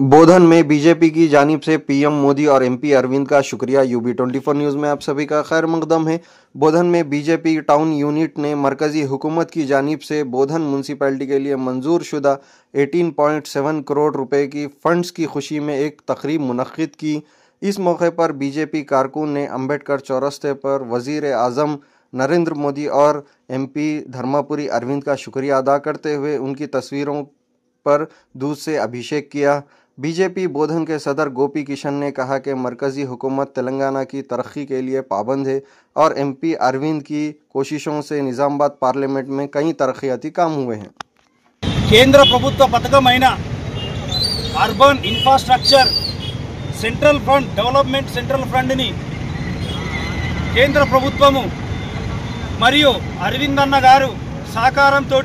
बोधन में बीजेपी की जानिब से पीएम मोदी और एमपी अरविंद का शुक्रिया। UB24 न्यूज़ में आप सभी का खैर मकदम है। बोधन में बीजेपी टाउन यूनिट ने मरकजी हुकूमत की जानिब से बोधन म्यूनसिपैलिटी के लिए मंजूर शुदा 18.7 करोड़ रुपए की फंड्स की खुशी में एक तकरीब मुनक्किद की। इस मौके पर बीजेपी कारकुन ने अम्बेडकर चौरस्ते पर वज़ीर आज़म नरेंद्र मोदी और एमपी धर्मापुरी अरविंद का शुक्रिया अदा करते हुए उनकी तस्वीरों पर दूध से अभिषेक किया। बीजेपी बोधन के सदर गोपी किशन ने कहा कि मरकजी हुकूमत तेलंगाना की तरक्की के लिए पाबंद है और एमपी अरविंद की कोशिशों से निजामाबाद पार्लियामेंट में कई तरक्याती काम हुए हैं। केंद्र प्रभुत्व पथकమైన urban infrastructure central fund development central fund ని కేంద్ర ప్రభుత్వము మరియు అరవింద్ అన్న గారు సహకారంతో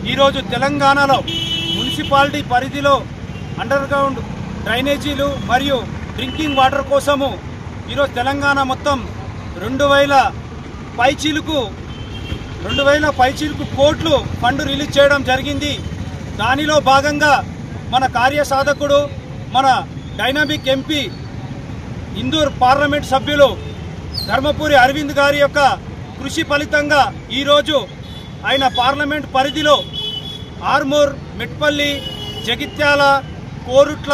ఈ రోజు తెలంగాణలో మున్సిపాలిటీ పరిధిలో అండర్ గ్రౌండ్ డ్రైనేజీలు మరియు డ్రింకింగ్ వాటర్ కోసము ఈరోజు తెలంగాణ మొత్తం 2000 పైచీలకు కోట్లు ఫండ్ రిలీజ్ చేయడం జరిగింది। దానిలో భాగంగా మన కార్యసాధకుడు మన డైనామిక్ ఎంపీ ఇందూర్ పార్లమెంట్ సభ్యులు ధర్మపురి అరవింద్ గారి యొక్క కృషి ఫలితంగా ఈ రోజు ఆయన పార్లమెంట్ పరిధిలో ఆర్మూర్, మెట్పల్లి, జగిత్యాల, కోరుట్ల,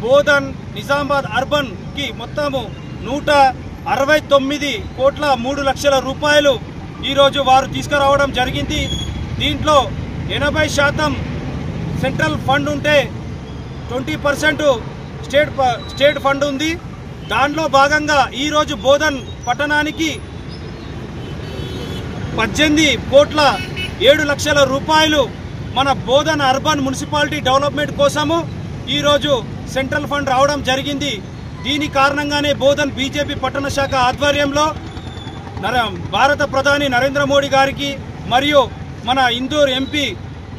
బోధన్, నిజామాబాద్ అర్బన్ కి మొత్తము 169 కోట్ల 3 లక్షల రూపాయలు ఈ రోజు వారు తీసుకురావడం జరిగింది। దీంట్లో 80% సెంట్రల్ ఫండ్ ఉంటే 20% స్టేట్ ఫండ్ ఉంది। దాంట్లో భాగంగా ఈ రోజు బోధన్ పట్టణానికి 18 కోట్ల 7 లక్షల రూపాయలు మన బోధన్ అర్బన్ మున్సిపాలిటీ డెవలప్మెంట్ కోసము ఈ రోజు సెంట్రల్ ఫండ్ రావడం జరిగింది। దీని కారణంగానే బోధన్ బీజేపీ పట్టణ శాఖ ఆధ్వర్యంలో భారత ప్రధాని నరేంద్ర మోడీ గారికి మరియు మన ఇందూర్ ఎంపీ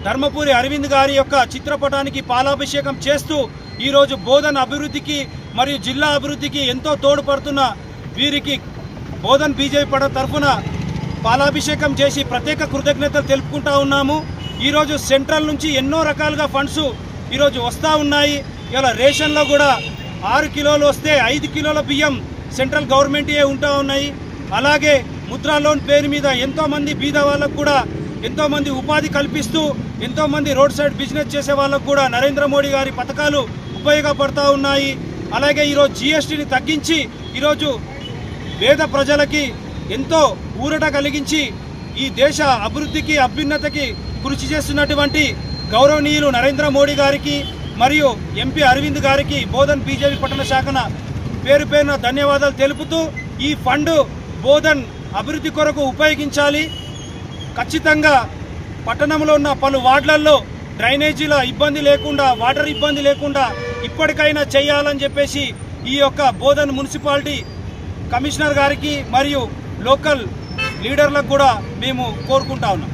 ధర్మపురి అరవింద్ గారి యొక్క చిత్రపటానికి పాలాభిషేకం చేస్తూ ఈ రోజు బోధన్ అభివృద్ధికి మరియు జిల్లా అభివృద్ధికి ఎంతో తోడ్పడుతున్న వీరికి బోధన్ బీజేపీ పట్టణ తరఫున పాలాభిషేకం చేసి ప్రత్యేక కృతజ్ఞతలు తెలుపుకుంటా ఉన్నాము। ఈ రోజు సెంట్రల్ నుంచి ఎన్నో రకాలుగా ఫండ్స్ ఈ రోజు వస్తూ ఉన్నాయి। ఇలా రేషన్లో కూడా 6 కిలోలు వస్తే 5 కిలోల బియ్యం సెంట్రల్ గవర్నమెంటే ఉంటా ఉన్నాయి। అలాగే ముద్రా లోన్ పేరు మీద ఎంతోమంది బీద వాళ్ళకు కూడా ఎంతోమంది ఉపాధి కల్పిస్తూ ఎంతోమంది రోడ్ సైడ్ బిజినెస్ చేసే వాళ్ళకు కూడా నరేంద్ర మోడీ గారి పథకాలు ఉపయోగపడతా ఉన్నాయి। అలాగే ఈరోజు జీఎస్టీని తగ్గించి ఈరోజు పేద ప్రజలకి ఎంతో ఊరట కలిగించి ఈ దేశ అభివృద్ధికి అభ్యున్నతికి కృషి చేస్తున్నటువంటి గౌరవనీయులు నరేంద్ర మోడీ గారికి మరియు ఎంపీ అరవింద్ గారికి బోధన్ బీజేపీ పట్టణ శాఖన పేరు పేరున ధన్యవాదాలు తెలుపుతూ ఈ ఫండ్ బోధన్ అభివృద్ధి కొరకు ఉపయోగించాలి। ఖచ్చితంగా పట్టణంలో ఉన్న పలు వార్డులలో డ్రైనేజీల ఇబ్బంది లేకుండా వాటర్ ఇబ్బంది లేకుండా ఇప్పటికైనా చేయాలని చెప్పేసి ఈ యొక్క బోధన్ మున్సిపాలిటీ కమిషనర్ గారికి మరియు లోకల్ లీడర్లకు కూడా మేము కోరుకుంటా ఉన్నాం।